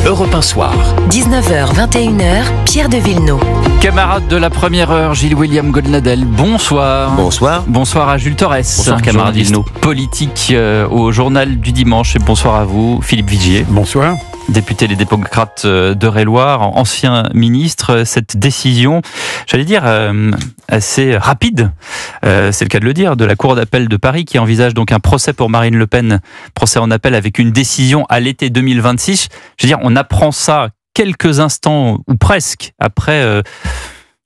Europe 1 Soir. 19h, 21h, Pierre de Villeneuve. Camarade de la première heure, Gilles-William Goldnadel, bonsoir. Bonsoir. Bonsoir à Jules Torres, camarade politique au Journal du Dimanche. Et bonsoir à vous, Philippe Vigier. Bonsoir. Député Les Démocrates d'Eure-et-Loir, ancien ministre. Cette décision, j'allais dire, assez rapide, c'est le cas de le dire, de la Cour d'appel de Paris qui envisage donc un procès pour Marine Le Pen, procès en appel avec une décision à l'été 2026. Je veux dire, on apprend ça quelques instants, ou presque, après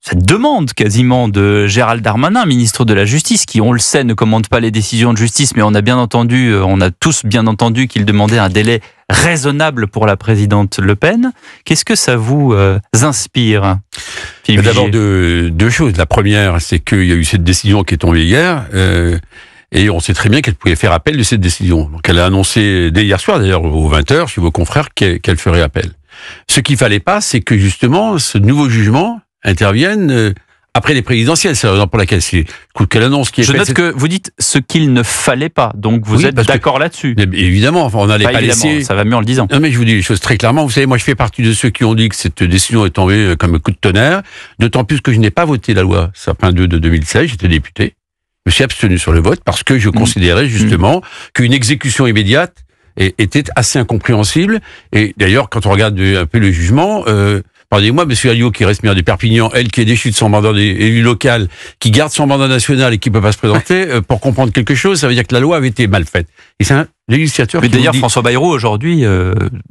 cette demande quasiment de Gérald Darmanin, ministre de la Justice, qui, on le sait, ne commande pas les décisions de justice, mais on a tous bien entendu qu'il demandait un délai raisonnable pour la présidente Le Pen. Qu'est-ce que ça vous inspire, Philippe Vigier ? D'abord deux choses. La première, c'est qu'il y a eu cette décision qui est tombée hier, et on sait très bien qu'elle pouvait faire appel de cette décision. Donc elle a annoncé dès hier soir, d'ailleurs aux 20h, chez vos confrères, qu'elle ferait appel. Ce qu'il fallait pas, c'est que justement ce nouveau jugement intervienne après les présidentielles. C'est la raison pour laquelle qu'elle annonce qui est. Je note que vous dites ce qu'il ne fallait pas, donc vous êtes d'accord là-dessus. Évidemment, enfin, on n'allait pas laisser. Ça va mieux en le disant. Non, mais je vous dis les choses très clairement. Vous savez, moi, je fais partie de ceux qui ont dit que cette décision est tombée comme un coup de tonnerre. D'autant plus que je n'ai pas voté la loi Sapin 2 de 2016. J'étais député. Je me suis abstenu sur le vote parce que je considérais justement qu'une exécution immédiate était assez incompréhensible. Et d'ailleurs, quand on regarde un peu le jugement, pardonnez-moi, monsieur Alliot, qui reste maire de Perpignan, elle qui est déchue de son mandat d'élu local, qui garde son mandat national et qui peut pas se présenter, pour comprendre quelque chose, ça veut dire que la loi avait été mal faite. Et c'est un législateur qui d'ailleurs, François Bayrou, aujourd'hui,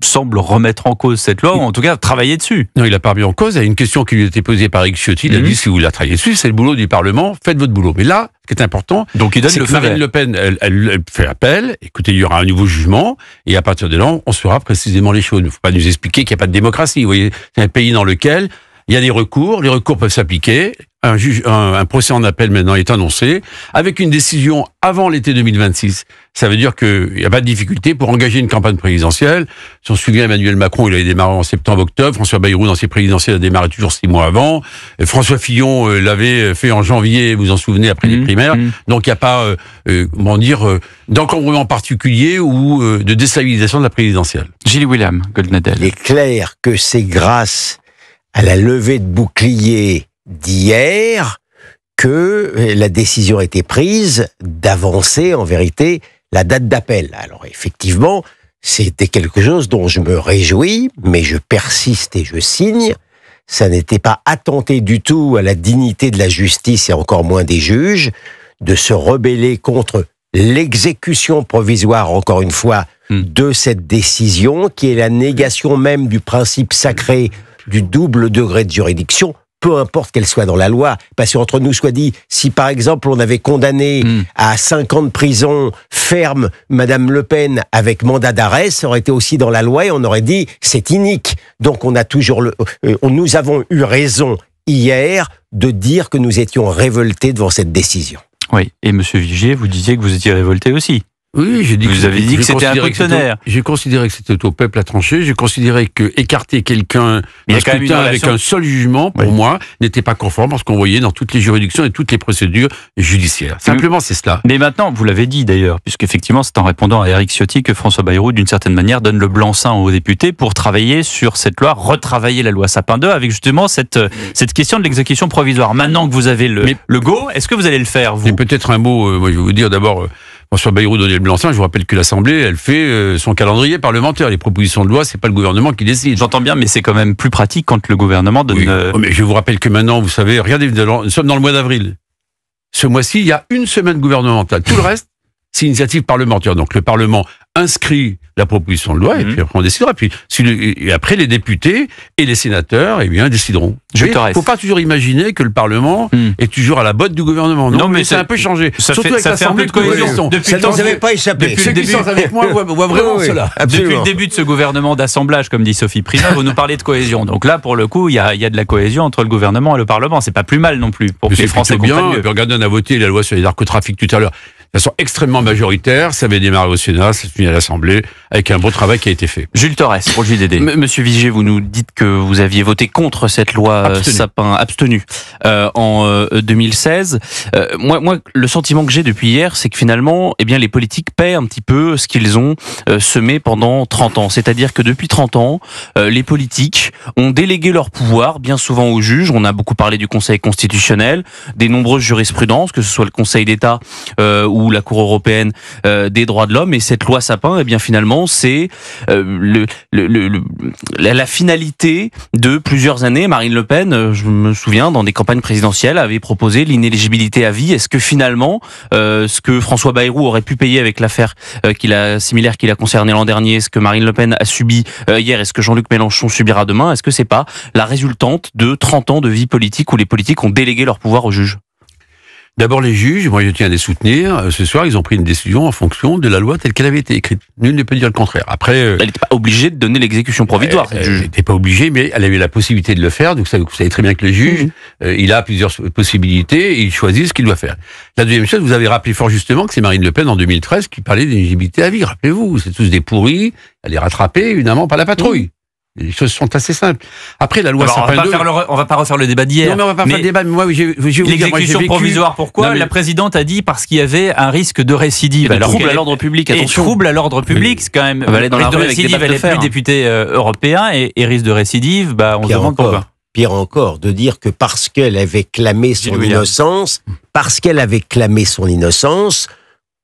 semble remettre en cause cette loi, ou en tout cas travailler dessus. Non, il a pas remis en cause. Il y a une question qui lui a été posée par Eric Ciotti. Il a dit, si vous la travaillez dessus, c'est le boulot du Parlement, faites votre boulot. Mais là, ce qui est important, donc il donne c'est le que Marine Le Pen, elle fait appel. Écoutez, il y aura un nouveau jugement, et à partir de là, on saura précisément les choses. Il ne faut pas nous expliquer qu'il n'y a pas de démocratie. Vous voyez, c'est un pays dans lequel il y a des recours, les recours peuvent s'appliquer. Un procès en appel maintenant est annoncé, avec une décision avant l'été 2026. Ça veut dire qu'il n'y a pas de difficulté pour engager une campagne présidentielle. Si on se souvient, Emmanuel Macron, il avait démarré en septembre-octobre. François Bayrou, dans ses présidentielles, a démarré toujours 6 mois avant. Et François Fillon l'avait fait en janvier, vous vous en souvenez, après les primaires. Donc il n'y a pas, d'encombrement particulier ou de déstabilisation de la présidentielle. Gilles-William Goldnadel. Il est clair que c'est grâce à la levée de bouclier d'hier que la décision a été prise d'avancer en vérité la date d'appel. Alors effectivement, c'était quelque chose dont je me réjouis, mais je persiste et je signe. Ça n'était pas attenter du tout à la dignité de la justice et encore moins des juges de se rebeller contre l'exécution provisoire, encore une fois, de cette décision qui est la négation même du principe sacré du double degré de juridiction, peu importe qu'elle soit dans la loi. Parce qu'entre nous soit dit, si par exemple on avait condamné à 5 ans de prison ferme Madame Le Pen avec mandat d'arrêt, ça aurait été aussi dans la loi et on aurait dit c'est inique. Donc on a toujours nous avons eu raison hier de dire que nous étions révoltés devant cette décision. Oui, et monsieur Vigier, vous disiez que vous étiez révolté aussi. Oui, j'ai dit vous avez dit que c'était un tonnerre. J'ai considéré que c'était au peuple à trancher. J'ai considéré que écarter quelqu'un d'un scrutin avec un seul jugement, pour moi, n'était pas conforme à ce qu'on voyait dans toutes les juridictions et toutes les procédures judiciaires. Simplement, c'est cela. Mais maintenant, vous l'avez dit d'ailleurs, puisqu'effectivement, c'est en répondant à Eric Ciotti que François Bayrou, d'une certaine manière, donne le blanc-seing aux députés pour travailler sur cette loi, retravailler la loi Sapin 2 avec justement cette question de l'exécution provisoire. Maintenant que vous avez le go, est-ce que vous allez le faire, vous ? Et peut-être un mot, moi je vais vous dire d'abord, François Bayrou donnait le blanc-seing. Je vous rappelle que l'Assemblée, elle fait son calendrier parlementaire. Les propositions de loi, c'est pas le gouvernement qui décide. J'entends bien, mais c'est quand même plus pratique quand le gouvernement donne... Oui. Mais je vous rappelle que maintenant, vous savez, regardez, nous sommes dans le mois d'avril. Ce mois-ci, il y a une semaine gouvernementale. Tout le reste, c'est initiative parlementaire. Donc le Parlement inscrit la proposition de loi et puis après on décidera. Et après les députés et les sénateurs, eh bien, décideront. Il ne faut pas toujours imaginer que le Parlement est toujours à la botte du gouvernement. Non, mais c'est un peu changé. Surtout avec l'Assemblée de cohésion. Ça ne nous avait pas échappé. Ceux qui sont avec moi voient vraiment cela. Absolument. Depuis le début de ce gouvernement d'assemblage, comme dit Sophie Primas, vous nous parlez de cohésion. Donc là, pour le coup, il y a de la cohésion entre le gouvernement et le Parlement. C'est pas plus mal non plus pour que les Français comprennent mieux. Regardez, on a voté la loi sur les narcotrafics tout à l'heure. de façon extrêmement majoritaire. Ça avait démarré au Sénat, ça s'est fini à l'Assemblée, avec un beau travail qui a été fait. Jules Torres, pour le JDD. Monsieur Vigier, vous nous dites que vous aviez voté contre cette loi Sapin, abstenu, en 2016. Moi, le sentiment que j'ai depuis hier, c'est que finalement, eh bien, les politiques paient un petit peu ce qu'ils ont semé pendant 30 ans. C'est-à-dire que depuis 30 ans, les politiques ont délégué leur pouvoir, bien souvent aux juges. On a beaucoup parlé du Conseil constitutionnel, des nombreuses jurisprudences, que ce soit le Conseil d'État ou la Cour européenne des droits de l'homme. Et cette loi Sapin, eh bien finalement, c'est la finalité de plusieurs années. Marine Le Pen, je me souviens, dans des campagnes présidentielles, avait proposé l'inéligibilité à vie. Est-ce que finalement, ce que François Bayrou aurait pu payer avec l'affaire similaire qu'il a concernée l'an dernier, ce que Marine Le Pen a subi hier, est-ce que Jean-Luc Mélenchon subira demain, est-ce que c'est pas la résultante de 30 ans de vie politique où les politiques ont délégué leur pouvoir aux juges? D'abord, les juges, moi je tiens à les soutenir. Ce soir, ils ont pris une décision en fonction de la loi telle qu'elle avait été écrite. Nul ne peut dire le contraire. Après, elle n'était pas obligée de donner l'exécution provisoire. Elle n'était pas obligée, mais elle avait la possibilité de le faire. Donc, vous savez très bien que le juge, il a plusieurs possibilités et il choisit ce qu'il doit faire. La deuxième chose, vous avez rappelé fort justement que c'est Marine Le Pen en 2013 qui parlait d'éligibilité à vie. Rappelez-vous, c'est tous des pourris. Elle est rattrapée, évidemment, par la patrouille. Les choses sont assez simples. Après, la loi Sapin 2... On va pas refaire le débat d'hier. Non, mais on va pas faire le débat. Mais moi, l'exécution provisoire, pourquoi? La présidente a dit parce qu'il y avait un risque de récidive. Trouble à l'ordre public, attention. Trouble à l'ordre public, c'est quand même... Elle va aller dans la rue avec des balles de fer. Elle est plus députée européen et risque de récidive, on se demande pourquoi. Pire encore, de dire que parce qu'elle avait clamé son innocence,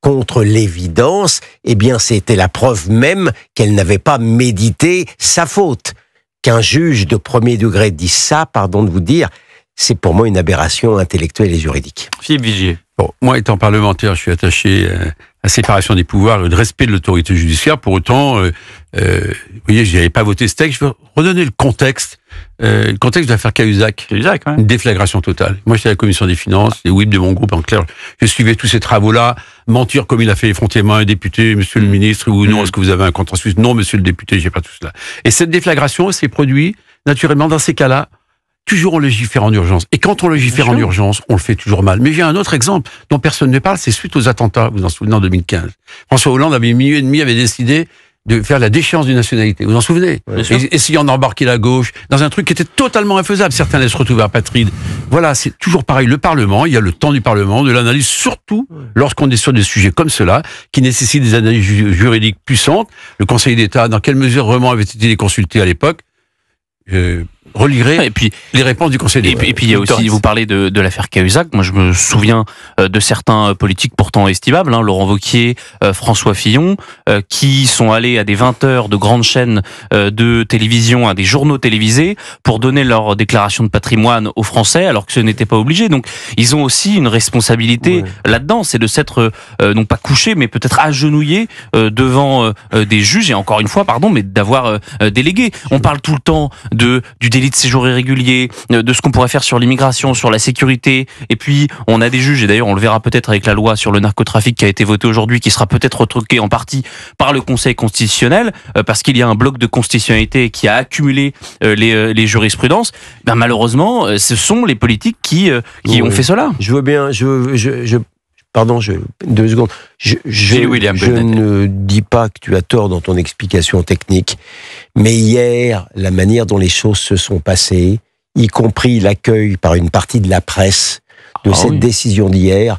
contre l'évidence, eh bien, c'était la preuve même qu'elle n'avait pas médité sa faute. Qu'un juge de premier degré dise ça, pardon de vous dire, c'est pour moi une aberration intellectuelle et juridique. Philippe Vigier. Bon, moi, étant parlementaire, je suis attaché à la séparation des pouvoirs et au respect de l'autorité judiciaire. Pour autant, vous voyez, je n'avais pas voté ce texte. Je veux redonner le contexte. Le contexte de l'affaire Cahuzac. Une déflagration totale. Moi, j'étais à la commission des finances, les whips de mon groupe, en clair. Je suivais tous ces travaux-là. Mentir comme il a fait effrontément un député, monsieur le ministre, ou non, est-ce que vous avez un contrat suisse? Non, monsieur le député, j'ai pas tout cela. Et cette déflagration s'est produite, naturellement, dans ces cas-là, toujours on légifère en urgence. Et quand on légifère en urgence, on le fait toujours mal. Mais j'ai un autre exemple dont personne ne parle, c'est suite aux attentats, vous vous en souvenez, en 2015. François Hollande avait minuit et demi, avait décidé de faire la déchéance d'une nationalité. Vous vous en souvenez? Essayant d'embarquer la gauche dans un truc qui était totalement infaisable. Certains allaient se retrouver apatrides. Voilà, c'est toujours pareil. Le Parlement, il y a le temps du Parlement, de l'analyse, surtout lorsqu'on est sur des sujets comme cela, qui nécessitent des analyses juridiques puissantes. Le Conseil d'État, dans quelle mesure vraiment avait-il consulté à l'époque? Relirez et puis les réponses du Conseil d'État. Et puis il y a aussi, vous parlez de l'affaire Cahuzac. Moi, je me souviens de certains politiques pourtant estimables, Laurent Wauquiez, François Fillon, qui sont allés à des 20 heures de grandes chaînes de télévision, à des journaux télévisés, pour donner leur déclaration de patrimoine aux Français, alors que ce n'était pas obligé. Donc, ils ont aussi une responsabilité là-dedans, c'est de s'être non pas couché, mais peut-être agenouillé devant des juges. Et encore une fois, mais d'avoir délégué. On parle tout le temps du délit de séjour irrégulier, de ce qu'on pourrait faire sur l'immigration, sur la sécurité, et puis on a des juges, et d'ailleurs on le verra peut-être avec la loi sur le narcotrafic qui a été votée aujourd'hui, qui sera peut-être retoquée en partie par le Conseil constitutionnel, parce qu'il y a un bloc de constitutionnalité qui a accumulé les jurisprudences. Malheureusement, ce sont les politiques qui ont fait cela. Je veux bien, pardon, 2 secondes. Je ne dis pas que tu as tort dans ton explication technique, mais hier, la manière dont les choses se sont passées, y compris l'accueil par une partie de la presse de cette décision d'hier,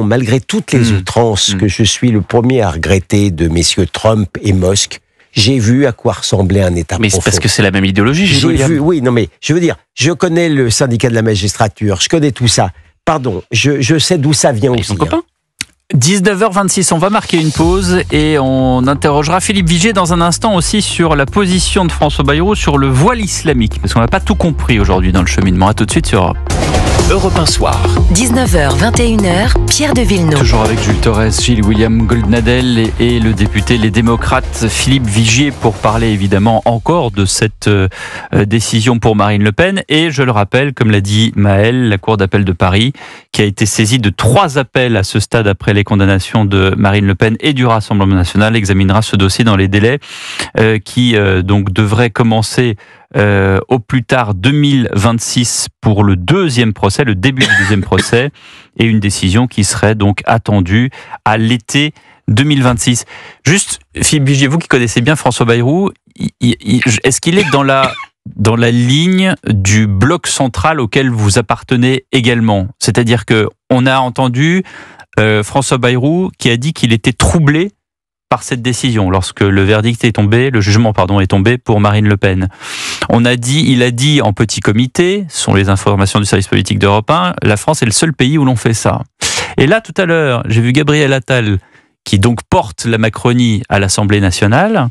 malgré toutes les outrances que je suis le premier à regretter de messieurs Trump et Musk, j'ai vu à quoi ressemblait un État profond. Mais c'est parce que c'est la même idéologie, je veux dire, je connais le syndicat de la magistrature, je connais tout ça. Je sais d'où ça vient aussi. Ils sont copains. 19h26, on va marquer une pause et on interrogera Philippe Vigier dans un instant aussi sur la position de François Bayrou sur le voile islamique, parce qu'on n'a pas tout compris aujourd'hui dans le cheminement. À tout de suite sur Europe 1 Soir. 19h, 21h, Pierre de Villeneuve. Toujours avec Jules Torres, Gilles William Goldnadel et le député Les Démocrates Philippe Vigier pour parler évidemment encore de cette décision pour Marine Le Pen. Et je le rappelle, comme l'a dit Maël, la Cour d'appel de Paris qui a été saisi de 3 appels à ce stade après les condamnations de Marine Le Pen et du Rassemblement national, examinera ce dossier dans les délais qui donc devraient commencer au plus tard 2026 pour le deuxième procès, le début du deuxième procès, et une décision qui serait donc attendue à l'été 2026. Juste, Philippe Vigier, vous qui connaissez bien François Bayrou, est-ce qu'il est dans la ligne du bloc central auquel vous appartenez également? C'est-à-dire que on a entendu François Bayrou qui a dit qu'il était troublé par cette décision lorsque le verdict est tombé, le jugement est tombé pour Marine Le Pen. Il a dit en petit comité, ce sont les informations du service politique d'Europe 1, la France est le seul pays où l'on fait ça. Et là, tout à l'heure, j'ai vu Gabriel Attal, qui donc porte la Macronie à l'Assemblée nationale,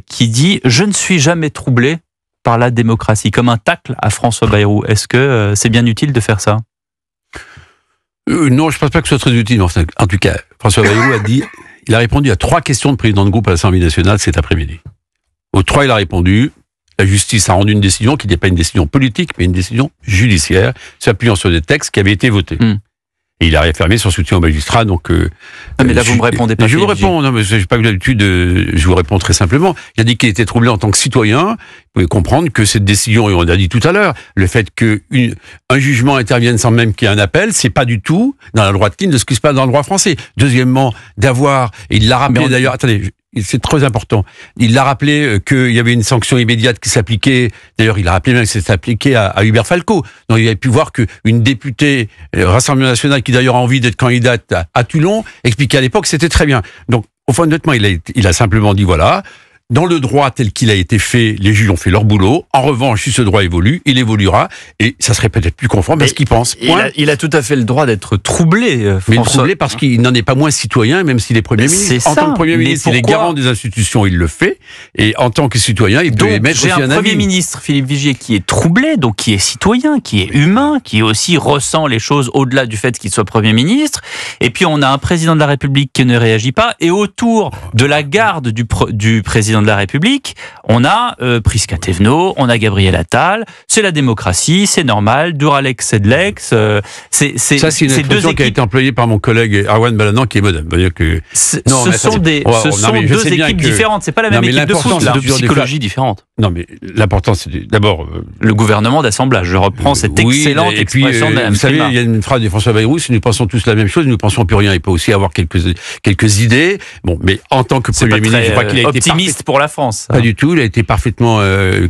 qui dit « Je ne suis jamais troublé par la démocratie », comme un tacle à François Bayrou. Est-ce que c'est bien utile de faire ça? Non, je ne pense pas que ce soit très utile. En tout cas, François Bayrou il a répondu à 3 questions de président de groupe à l'Assemblée nationale cet après-midi. Aux 3, il a répondu. La justice a rendu une décision qui n'est pas une décision politique, mais une décision judiciaire, s'appuyant sur des textes qui avaient été votés. Et il a réaffirmé son soutien aux magistrats, donc... mais là, vous me répondez pas. Je vous réponds, non, mais je n'ai pas eu l'habitude, je vous réponds très simplement. Il a dit qu'il était troublé en tant que citoyen. Vous pouvez comprendre que cette décision, et on l'a dit tout à l'heure, le fait qu'un jugement intervienne sans même qu'il y ait un appel, c'est pas du tout dans la droite ligne de ce qui se passe dans le droit français. Deuxièmement, et il l'a rappelé d'ailleurs, attendez, c'est très important. Il l'a rappelé qu'il y avait une sanction immédiate qui s'appliquait. D'ailleurs, il a rappelé même que c'était appliqué à Hubert Falco. Donc, il avait pu voir qu'une députée Rassemblement national, qui d'ailleurs a envie d'être candidate à Toulon, expliquait à l'époque que c'était très bien. Donc, au fond, honnêtement, il a simplement dit voilà. Dans le droit tel qu'il a été fait, les juges ont fait leur boulot. En revanche, si ce droit évolue, il évoluera et ça serait peut-être plus conforme à ce qu'il pense. Il a tout à fait le droit d'être troublé, François. Mais troublé parce qu'il n'en est pas moins citoyen, même s'il est Premier ministre. En tant que Premier ministre, il est garant des institutions, il le fait. Et en tant que citoyen, il peut émettre aussi un avis. J'ai un Premier ministre, Philippe Vigier, qui est troublé, donc qui est citoyen, qui est humain, qui aussi ressent les choses au-delà du fait qu'il soit Premier ministre. Et puis on a un président de la République qui ne réagit pas. Et autour de la garde du président de la République, on a Prisca Thévenot, on a Gabriel Attal, c'est la démocratie, c'est normal, Duralex Sedlex, c'est une expression qui a été employée par mon collègue Arwan Balanan, qui est moderne. Ce sont deux équipes différentes, c'est pas la même équipe de foot, de psychologie différente. Non, mais l'important, c'est d'abord... le gouvernement d'assemblage, je reprends cette excellente expression de Mme vous savez, il y a une phrase de François Bayrou, si nous pensons tous la même chose, nous ne pensons plus rien. Il peut aussi avoir quelques idées. Bon, mais en tant que Premier ministre, je crois qu'il a été optimiste pour la France. Pas du tout, il a été parfaitement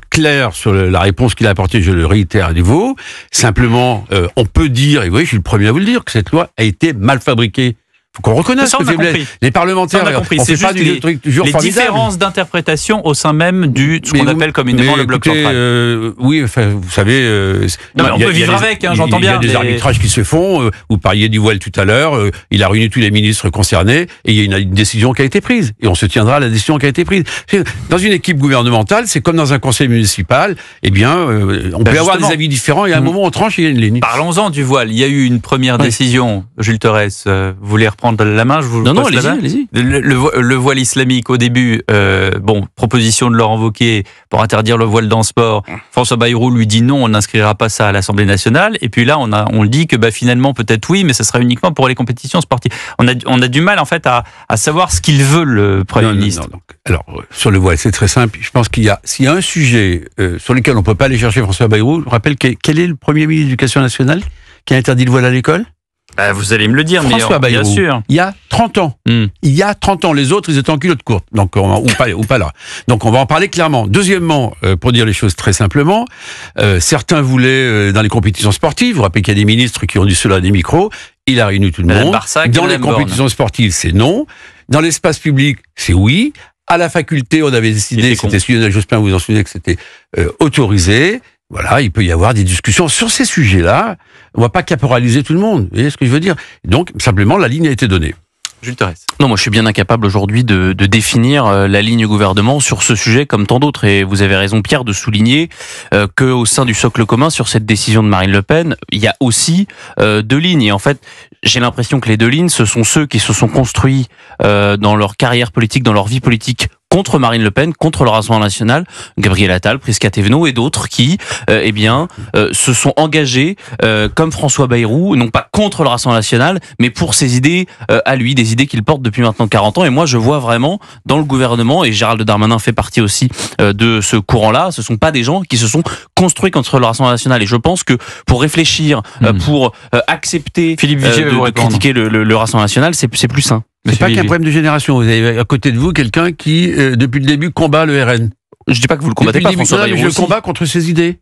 clair sur la réponse qu'il a apportée, je le réitère à nouveau. Simplement, on peut dire, et oui, je suis le premier à vous le dire, que cette loi a été mal fabriquée. Faut qu'on reconnaisse que les parlementaires, on fait pas du truc toujours formidable. Les différences d'interprétation au sein même ce qu'on appelle communément le bloc central. Oui, enfin, vous savez... on peut vivre avec, j'entends bien. Il y a des arbitrages qui se font. Vous parliez du voile tout à l'heure. Il a réuni tous les ministres concernés et il y a une décision qui a été prise. Et on se tiendra à la décision qui a été prise. Dans une équipe gouvernementale, c'est comme dans un conseil municipal. Eh bien, on peut avoir des avis différents et à un moment, on tranche et il y a une ligne. Parlons-en du voile. Il y a eu une première décision. Jules Thorez, vous voulez reprendre la main, je vous non, allez-y. Le voile islamique, au début, proposition de Laurent Wauquiez pour interdire le voile dans le sport. François Bayrou lui dit non, on n'inscrira pas ça à l'Assemblée nationale. Et puis là, on dit que finalement, peut-être oui, mais ça sera uniquement pour les compétitions sportives. On a du mal, en fait, à savoir ce qu'il veut, le Premier ministre. Non. Alors, sur le voile, c'est très simple. Je pense s'il y a un sujet sur lequel on ne peut pas aller chercher François Bayrou, je rappelle quel est le Premier ministre de l'Éducation nationale qui a interdit le voile à l'école? Vous allez me le dire, François Bayrou, bien sûr. Il y a 30 ans. Il y a 30 ans. Les autres, ils étaient en culotte courte. Donc, ou pas là. Donc, on va en parler clairement. Deuxièmement, pour dire les choses très simplement, certains voulaient, dans les compétitions sportives, vous rappelez qu'il y a des ministres qui ont dit cela à des micros, il a réuni tout le monde. Dans les compétitions sportives, c'est non. Dans l'espace public, c'est oui. À la faculté, on avait décidé, c'était Lionel Jospin, vous vous en souvenez, que c'était autorisé. Voilà, il peut y avoir des discussions sur ces sujets-là. On ne va pas caporaliser tout le monde. Vous voyez ce que je veux dire? Donc, simplement, la ligne a été donnée. Jules Thorez. Non, moi je suis bien incapable aujourd'hui de définir la ligne gouvernement sur ce sujet comme tant d'autres. Et vous avez raison, Pierre, de souligner qu'au sein du socle commun, sur cette décision de Marine Le Pen, il y a aussi 2 lignes. Et en fait, j'ai l'impression que les 2 lignes, ce sont ceux qui se sont construits dans leur carrière politique, dans leur vie politique, contre Marine Le Pen, contre le Rassemblement national, Gabriel Attal, Prisca Thévenot et d'autres qui, se sont engagés comme François Bayrou, non pas contre le Rassemblement national, mais pour ses idées à lui, des idées qu'il porte depuis maintenant 40 ans. Et moi, je vois vraiment dans le gouvernement, et Gérald Darmanin fait partie aussi de ce courant-là, ce sont pas des gens qui se sont construits contre le Rassemblement national. Et je pense que pour réfléchir, pour accepter de critiquer le Rassemblement national, c'est plus sain. C'est pas qu'un problème de génération. Vous avez à côté de vous quelqu'un qui, depuis le début, combat le RN. Je dis pas que vous le combattez pas, François Bayrou. Je le combats contre ses idées.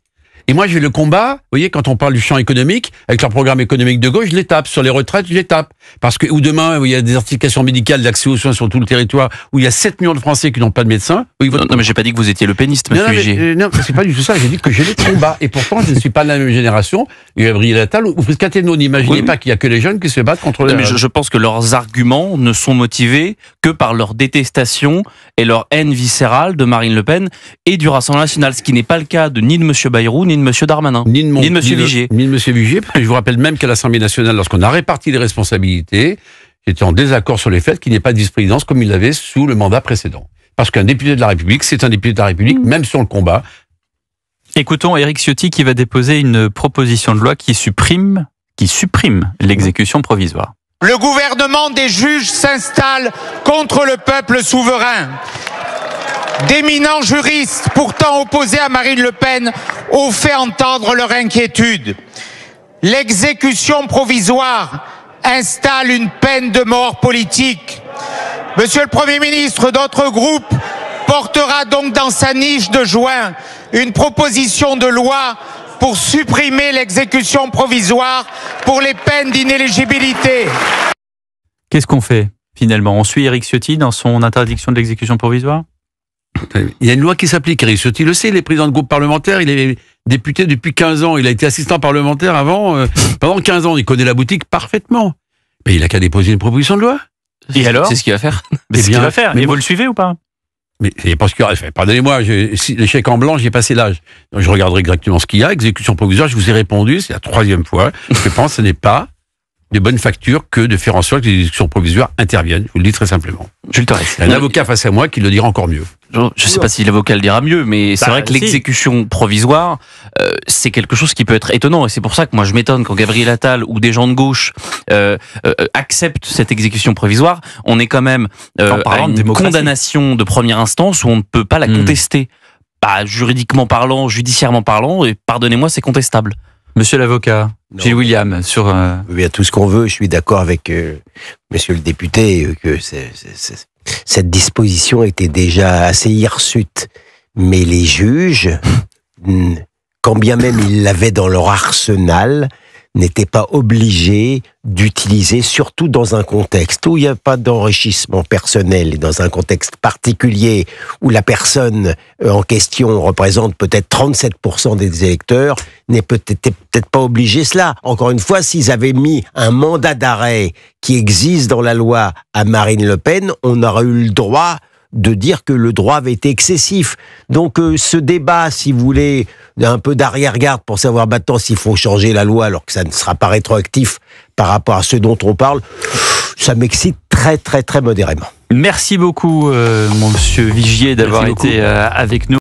Et moi, je le combat, vous voyez, quand on parle du champ économique, avec leur programme économique de gauche, je les tape. Sur les retraites, je les tape. Parce que, ou demain, où il y a des articulations médicales d'accès aux soins sur tout le territoire, où il y a 7 millions de Français qui n'ont pas de médecin. Non, mais j'ai pas dit que vous étiez le péniste, monsieur Vigier. Non, c'est pas du tout ça. J'ai dit que je les combats. Et pourtant, je ne suis pas de la même génération. Gabriel Attal ou Prisca Thévenot. N'imaginez pas qu'il y a que les jeunes qui se battent contre les... Mais je pense que leurs arguments ne sont motivés que par leur détestation et leur haine viscérale de Marine Le Pen et du Rassemblement national. Ce qui n'est pas le cas ni de monsieur Bayrou, ni de monsieur Darmanin. Ni de monsieur Vigier. Ni de monsieur Vigier, parce que je vous rappelle même qu'à l'Assemblée nationale, lorsqu'on a réparti les responsabilités, j'étais en désaccord sur les faits qu'il n'y ait pas de vice-présidence comme il l'avait sous le mandat précédent. Parce qu'un député de la République, c'est un député de la République, même sur le combat. Écoutons Éric Ciotti qui va déposer une proposition de loi qui supprime l'exécution provisoire. Le gouvernement des juges s'installe contre le peuple souverain. D'éminents juristes, pourtant opposés à Marine Le Pen, ont fait entendre leur inquiétude. L'exécution provisoire installe une peine de mort politique. Monsieur le Premier ministre, notre groupe portera donc dans sa niche de juin une proposition de loi pour supprimer l'exécution provisoire pour les peines d'inéligibilité. Qu'est-ce qu'on fait finalement? On suit Éric Ciotti dans son interdiction de l'exécution provisoire? Il y a une loi qui s'applique, Éric Ciotti le sait, il est président de groupe parlementaire, il est député depuis 15 ans, il a été assistant parlementaire avant, pendant 15 ans, il connaît la boutique parfaitement. Mais il a qu'à déposer une proposition de loi. Et alors? C'est ce qu'il va faire. C'est ce qu'il va faire. Et vous le suivez ou pas? Mais c'est parce que, pardonnez-moi, si les chèques en blanc, j'ai passé l'âge. Donc je regarderai exactement ce qu'il y a. Exécution provisoire, je vous ai répondu, c'est la 3e fois. Je pense que ce n'est pas de bonne facture que de faire en sorte que les exécutions provisoires interviennent. Je vous le dis très simplement. Jules Torres. Il y a un avocat face à moi qui le dira encore mieux. Je ne sais pas si l'avocat le dira mieux, mais c'est vrai que l'exécution provisoire, c'est quelque chose qui peut être étonnant. Et c'est pour ça que moi je m'étonne quand Gabriel Attal ou des gens de gauche acceptent cette exécution provisoire. On est quand même à une condamnation de première instance où on ne peut pas la contester. Juridiquement parlant, judiciairement parlant, et pardonnez-moi, c'est contestable. Monsieur l'avocat, Gilles William, sur... Bien, tout ce qu'on veut, je suis d'accord avec monsieur le député, que cette disposition était déjà assez hirsute. Mais les juges, quand bien même ils l'avaient dans leur arsenal, n'étaient pas obligés d'utiliser, surtout dans un contexte où il n'y a pas d'enrichissement personnel, et dans un contexte particulier où la personne en question représente peut-être 37% des électeurs, n'est peut-être pas obligé cela. Encore une fois, s'ils avaient mis un mandat d'arrêt qui existe dans la loi à Marine Le Pen, on aurait eu le droit de dire que le droit avait été excessif. Donc ce débat, si vous voulez, un peu d'arrière-garde pour savoir maintenant s'il faut changer la loi alors que ça ne sera pas rétroactif par rapport à ce dont on parle, ça m'excite très très très modérément. Merci beaucoup, monsieur Vigier, d'avoir été avec nous.